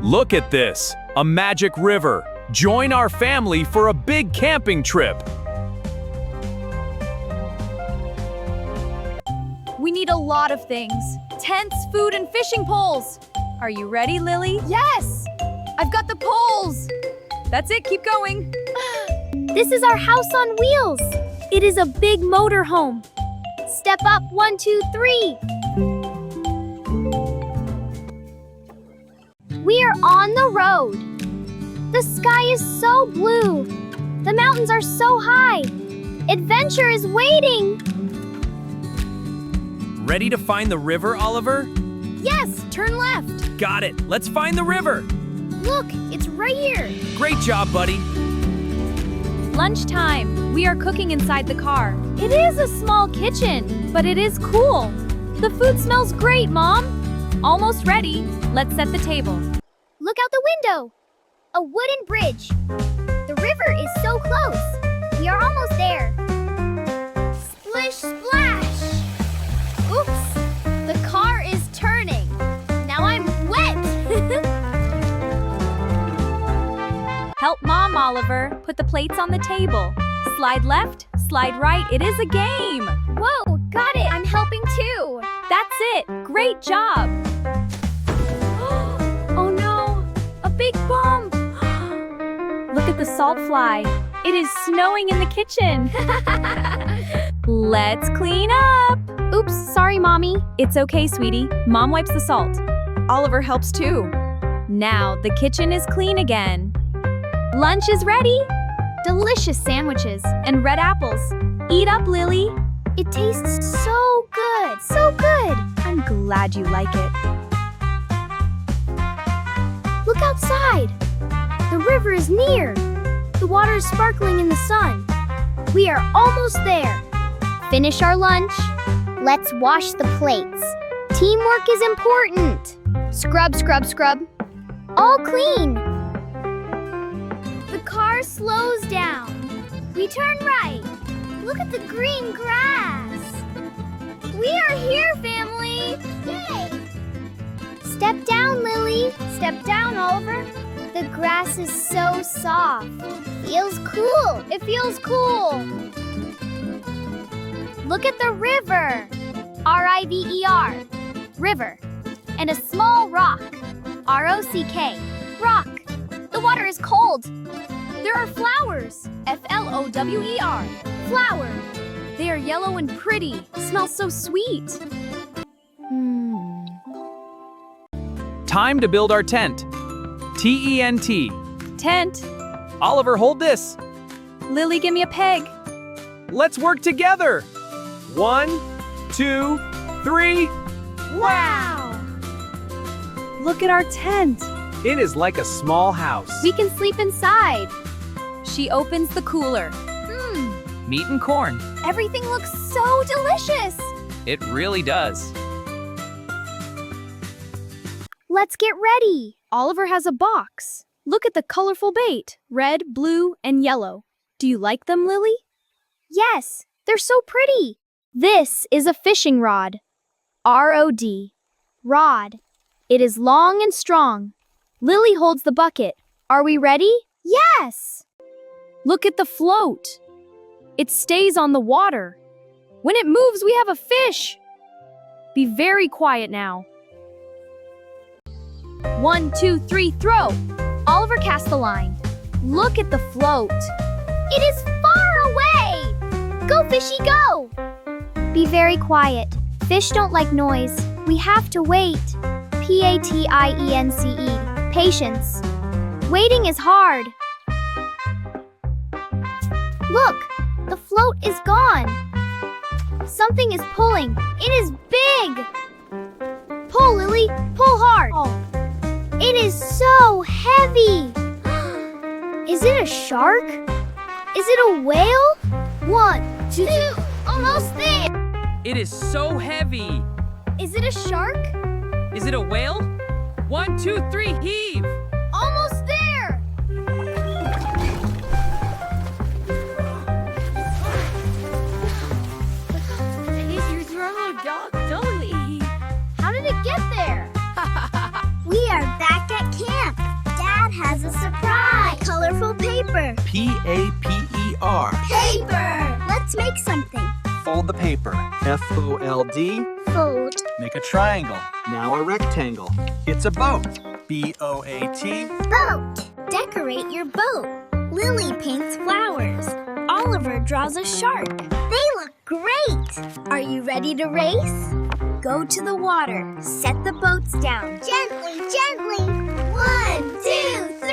Look at this, a magic river. Join our family for a big camping trip. We need a lot of things. Tents, food, and fishing poles. Are you ready, Lily? Yes! I've got the poles! That's it, keep going. This is our house on wheels. It is a big motor home. Step up, 1, 2, 3. We are on the road. The sky is so blue. The mountains are so high. Adventure is waiting. Ready to find the river, Oliver? Yes, turn left. Got it. Let's find the river. Look, it's right here. Great job, buddy. Lunchtime. We are cooking inside the car. It is a small kitchen, but it is cool. The food smells great, Mom. Almost ready. Let's set the table. Look out the window. A wooden bridge. The river is so close. We are almost there. Splish, splash. Oops, the car is turning. Now I'm wet. Help Mom, Oliver. Put the plates on the table. Slide left, slide right. It is a game. Whoa, got it. I'm helping too. That's it. Great job. Oh no, a big bump. Look at the salt fly. It is snowing in the kitchen. Let's clean up. Oops, sorry, Mommy. It's okay, sweetie. Mom wipes the salt. Oliver helps too. Now the kitchen is clean again. Lunch is ready. Delicious sandwiches and red apples. Eat up, Lily. It tastes so good, so good. I'm glad you like it. Look outside. The river is near. The water is sparkling in the sun. We are almost there. Finish our lunch. Let's wash the plates. Teamwork is important. Scrub, scrub, scrub. All clean. The car slows down. We turn right. Look at the green grass. We are here, family. Yay! Step down, Lily. Step down, Oliver. The grass is so soft. Feels cool. It feels cool. Look at the river. R-I-V-E-R. River. And a small rock. R-O-C-K. Rock. The water is cold. There are flowers. F-L-O-W-E-R. Flower. They are yellow and pretty. Smell so sweet. Time to build our tent. T-E-N-T. Tent. Oliver, hold this. Lily, give me a peg. Let's work together. 1, 2, 3. Wow! Look at our tent. It is like a small house. We can sleep inside. She opens the cooler. Meat and corn. Everything looks so delicious. It really does. Let's get ready. Oliver has a box. Look at the colorful bait. Red, blue, and yellow. Do you like them, Lily? Yes, they're so pretty. This is a fishing rod. R-O-D. Rod. It is long and strong. Lily holds the bucket. Are we ready? Yes! Look at the float. It stays on the water. When it moves, we have a fish. Be very quiet now. 1, 2, 3, throw. Oliver casts the line. Look at the float. It is far away! Go, fishy, go! Be very quiet. Fish don't like noise. We have to wait. P-A-T-I-E-N-C-E. Patience. Waiting is hard. Look, the float is gone. Something is pulling. It is big. Pull, Lily. Pull hard. It is so heavy. Is it a shark? Is it a whale? 1, 2, almost there. It is so heavy. Is it a shark? Is it a whale? 1, 2, 3, heave. Almost there. You're throwing a dog, Dolly. How did it get there? We are back at camp. Paper. P-A-P-E-R. Paper. Let's make something. Fold the paper. F-O-L-D. Fold. Make a triangle. Now a rectangle. It's a boat. B-O-A-T. Boat. Decorate your boat. Lily paints flowers. Oliver draws a shark. They look great. Are you ready to race? Go to the water. Set the boats down. Gently, gently. 1, 2, 3,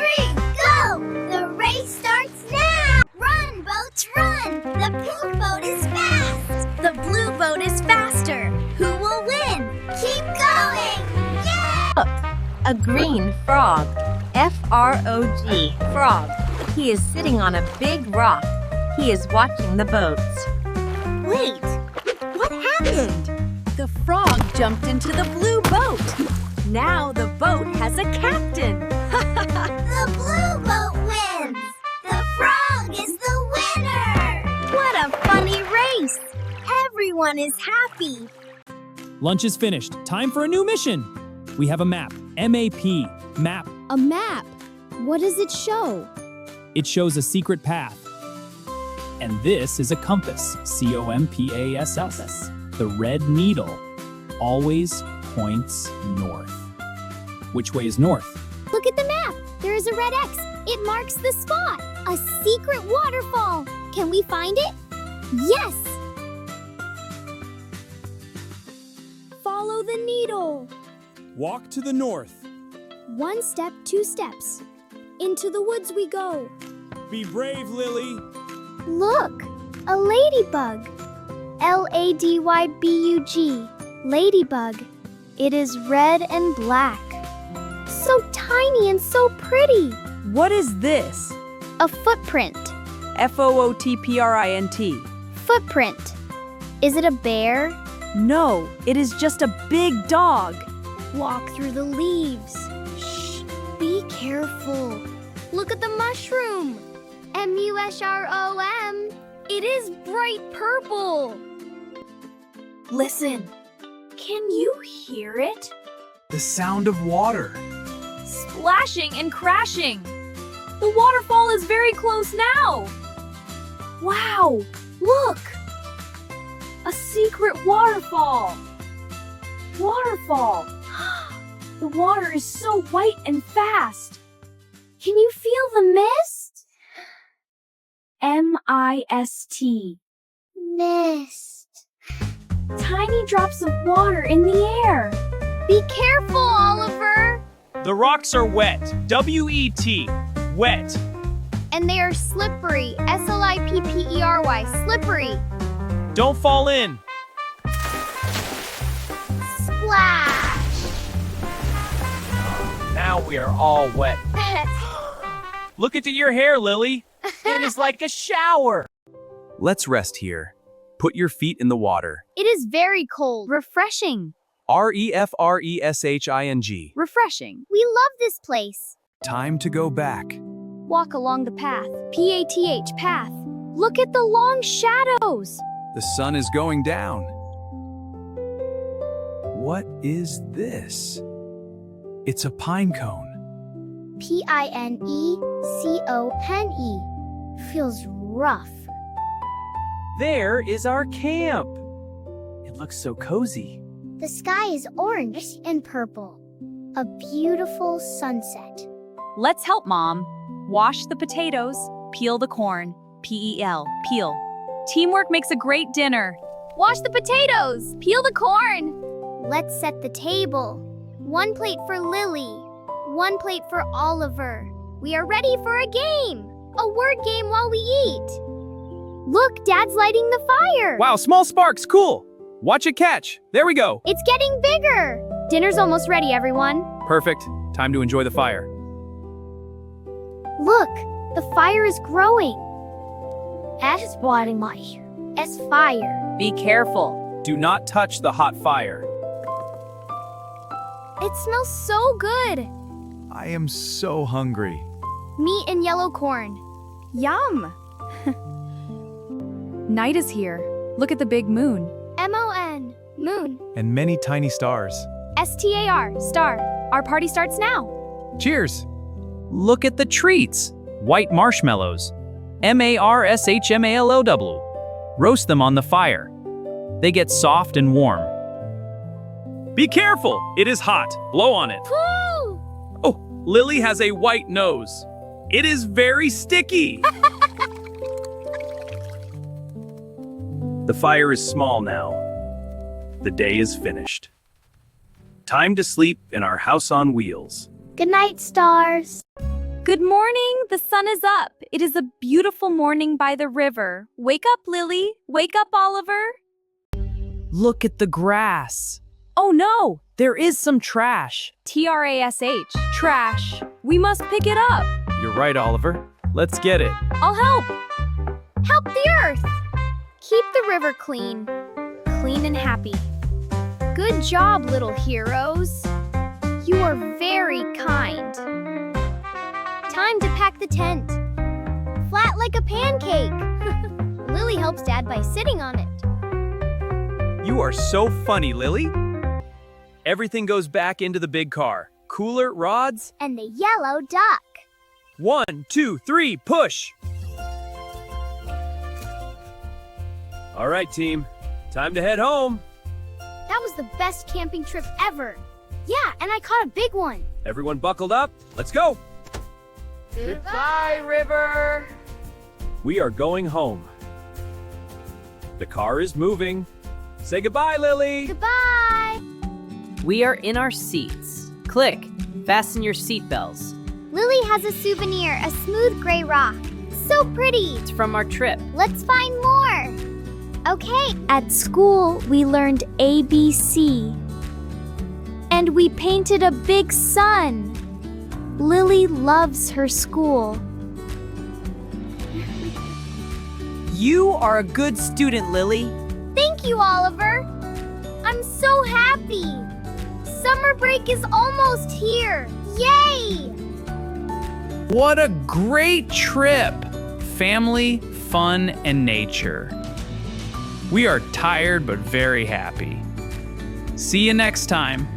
go! The race starts now! Run, boats, run! The pink boat is fast! The blue boat is faster! Who will win? Keep going! Yeah! A green frog. F-R-O-G. Frog. He is sitting on a big rock. He is watching the boats. Wait, what happened? The frog jumped into the blue boat. Now the boat has a captain. The blue boat wins! The frog is the winner! What a funny race! Everyone is happy! Lunch is finished. Time for a new mission. We have a map. M-A-P. Map. A map. What does it show? It shows a secret path. And this is a compass. C-O-M-P-A-S-S. The red needle always points north. Which way is north? Look at the map! There is a red X. It marks the spot. A secret waterfall. Can we find it? Yes! Follow the needle. Walk to the north. 1 step, 2 steps. Into the woods we go. Be brave, Lily. Look, a ladybug. L-A-D-Y-B-U-G. Ladybug. It is red and black. So tiny and so pretty. What is this? A footprint. F-O-O-T-P-R-I-N-T. Footprint. Is it a bear? No, it is just a big dog. Walk through the leaves. Shh, be careful. Look at the mushroom. M-U-S-R-O-M. It is bright purple. Listen. Can you hear it? The sound of water. Splashing and crashing. The waterfall is very close now. Wow, look. A secret waterfall. Waterfall. The water is so white and fast. Can you feel the mist? M-I-S-T. Mist. Tiny drops of water in the air. Be careful, Oliver. The rocks are wet. W-E-T. Wet. And they are slippery. S-L-I-P-P-E-R-Y. Slippery. Don't fall in. Splash. Now we are all wet. Look at your hair, Lily. It is like a shower. Let's rest here. Put your feet in the water. It is very cold. Refreshing. R-E-F-R-E-S-H-I-N-G. Refreshing. We love this place. Time to go back. Walk along the path. P-A-T-H, path. Look at the long shadows. The sun is going down. What is this? It's a pine cone. P-I-N-E-C-O-N-E. Feels rough. There is our camp. It looks so cozy. The sky is orange and purple. A beautiful sunset. Let's help, Mom. Wash the potatoes, peel the corn. P-E-L, peel. Teamwork makes a great dinner. Wash the potatoes. Peel the corn. Let's set the table. 1 plate for Lily. 1 plate for Oliver. We are ready for a game. A word game while we eat. Look, Dad's lighting the fire. Wow, small sparks, cool. Watch it catch. There we go. It's getting bigger. Dinner's almost ready, everyone. Perfect. Time to enjoy the fire. Look, the fire is growing. S fire. Be careful. Do not touch the hot fire. It smells so good. I am so hungry. Meat and yellow corn. Yum! Night is here. Look at the big moon. M-O-N. Moon. And many tiny stars. S-T-A-R. Star. Our party starts now. Cheers! Look at the treats. white marshmallows, marshmallow. Roast them on the fire. They get soft and warm. Be careful! It is hot. Blow on it. Woo! Oh, Lily has a white nose. It is very sticky. The fire is small now. The day is finished. Time to sleep in our house on wheels. Good night, stars. Good morning. The sun is up. It is a beautiful morning by the river. Wake up, Lily. Wake up, Oliver. Look at the grass. Oh no, There is some trash. trash. Trash. We must pick it up. You're right, Oliver. Let's get it. I'll help. Help the earth. Keep the river clean. Clean and happy. Good job, little heroes. You are very kind. Time to pack the tent. Flat like a pancake. Lily helps Dad by sitting on it. You are so funny, Lily. Everything goes back into the big car. Cooler, rods. And the yellow duck. 1, 2, 3, push! All right, team. Time to head home. That was the best camping trip ever. Yeah, and I caught a big one. Everyone buckled up. Let's go. Goodbye, river. We are going home. The car is moving. Say goodbye, Lily. Goodbye. We are in our seats. Click. Fasten your seatbelts. Lily has a souvenir, a smooth gray rock. So pretty. It's from our trip. Let's find more. Okay. At school, we learned ABC. And we painted a big sun. Lily loves her school. You are a good student, Lily. Thank you, Oliver. I'm so happy. Summer break is almost here. Yay! What a great trip! Family, fun, and nature. We are tired but very happy. See you next time.